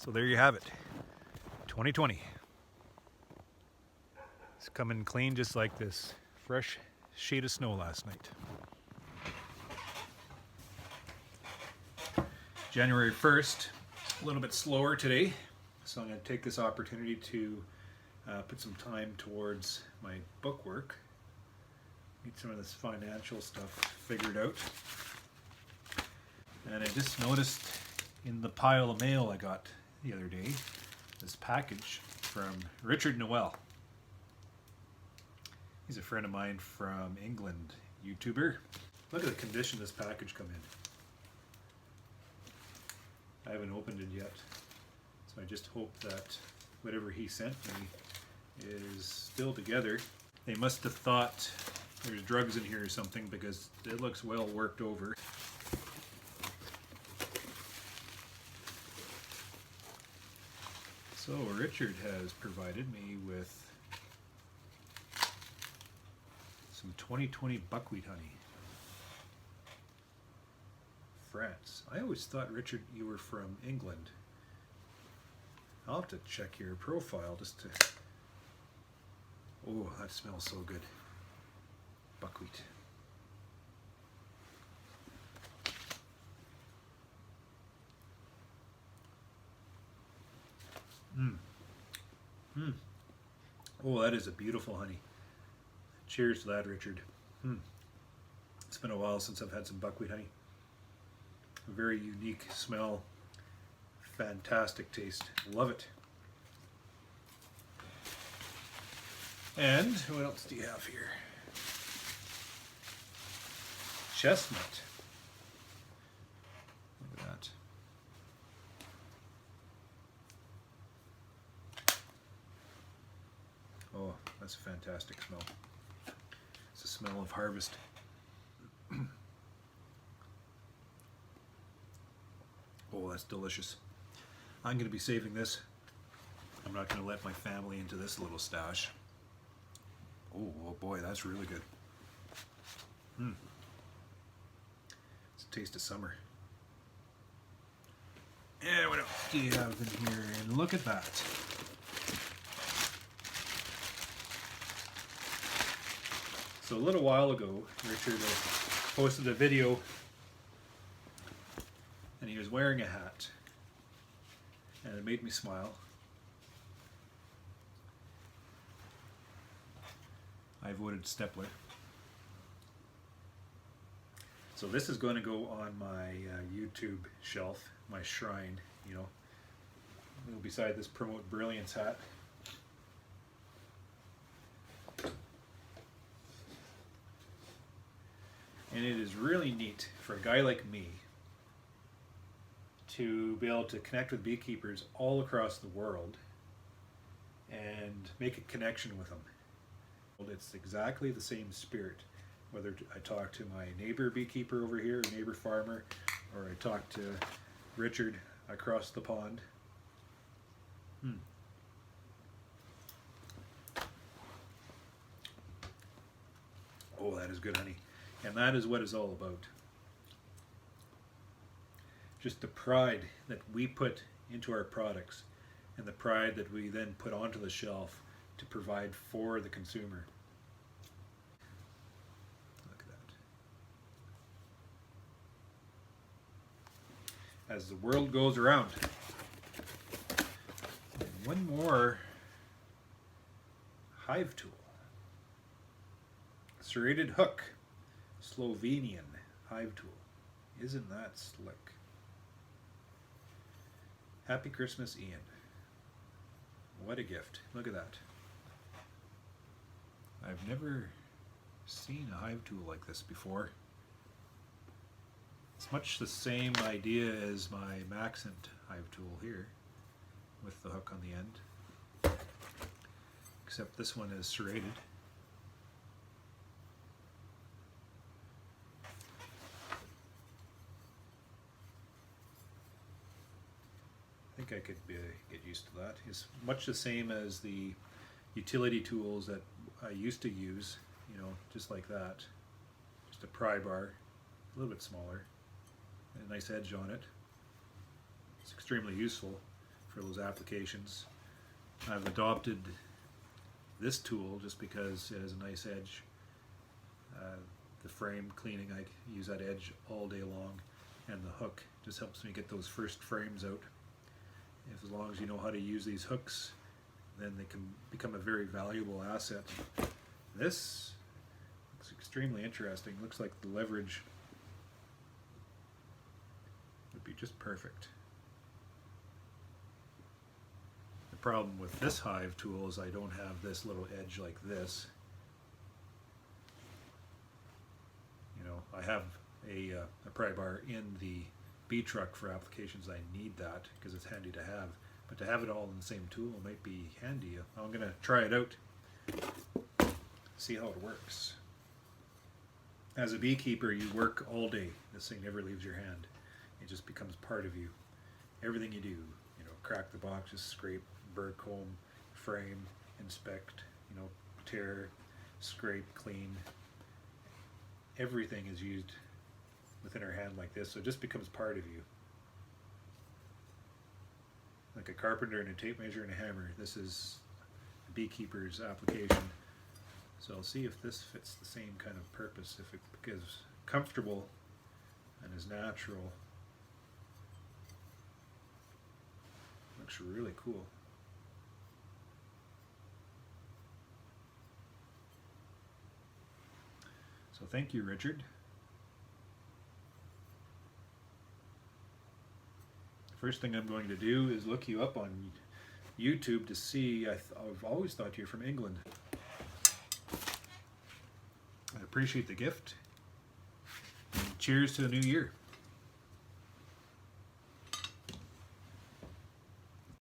So there you have it, 2020. It's coming clean just like this fresh sheet of snow last night. January 1st, a little bit slower today, so I'm going to take this opportunity to put some time towards my book work. Get some of this financial stuff figured out. And I just noticed in the pile of mail I got the other day, this package from Richard Noel. He's a friend of mine from England, YouTuber. Look at the condition this package come in. I haven't opened it yet, so I just hope that whatever he sent me is still together. They must have thought there's drugs in here or something because it looks well worked over. So Richard has provided me with some 2020 buckwheat honey. France. I always thought, Richard, you were from England. I'll have to check your profile just to... Oh, that smells so good. Buckwheat. Oh, that is a beautiful honey. Cheers to that, Richard. It's been a while since I've had some buckwheat honey. A very unique smell. Fantastic taste. Love it. And what else do you have here? Chestnut. Look at that. Oh, that's a fantastic smell. It's the smell of harvest. Oh, that's delicious. I'm going to be saving this. I'm not going to let my family into this little stash. Oh boy, that's really good. It's a taste of summer. And what else do you have in here? And look at that. So a little while ago, Richard posted a video and he was wearing a hat and it made me smile. I voted Stepler. So this is going to go on my YouTube shelf, my shrine, you know, beside this Promote Brilliance hat. And it is really neat for a guy like me to be able to connect with beekeepers all across the world and make a connection with them. It's exactly the same spirit, whether I talk to my neighbor beekeeper over here, neighbor farmer, or I talk to Richard across the pond. Oh, that is good honey. And that is what it's all about. Just the pride that we put into our products and the pride that we then put onto the shelf to provide for the consumer. Look at that. As the world goes around. And one more hive tool. Serrated hook. Slovenian hive tool. Isn't that slick? Happy Christmas, Ian. What a gift. Look at that. I've never seen a hive tool like this before. It's much the same idea as my Maxent hive tool here, with the hook on the end, except this one is serrated. I think I could get used to that. It's much the same as the utility tools that I used to use, you know, just like that. Just a pry bar, a little bit smaller, and a nice edge on it. It's extremely useful for those applications. I've adopted this tool just because it has a nice edge. The frame cleaning, I use that edge all day long, and the hook just helps me get those first frames out. As long as you know how to use these hooks, then they can become a very valuable asset. This looks extremely interesting. Looks like the leverage would be just perfect. The problem with this hive tool is I don't have this little edge like this. You know, I have a pry bar in the bee truck for applications I need that because it's handy to have. But to have it all in the same tool might be handy. I'm going to try it out, see how it works. As a beekeeper, you work all day. This thing never leaves your hand. It just becomes part of you. Everything you do, you know, crack the boxes, scrape, bird comb, frame, inspect, you know, tear, scrape, clean. Everything is used within our hand like this, so it just becomes part of you. Like a carpenter and a tape measure and a hammer, this is a beekeeper's application. So I'll see if this fits the same kind of purpose, if it is comfortable and is natural. Looks really cool. So thank you, Richard. First thing I'm going to do is look you up on YouTube to see. I've always thought you're from England. I appreciate the gift. And cheers to the new year.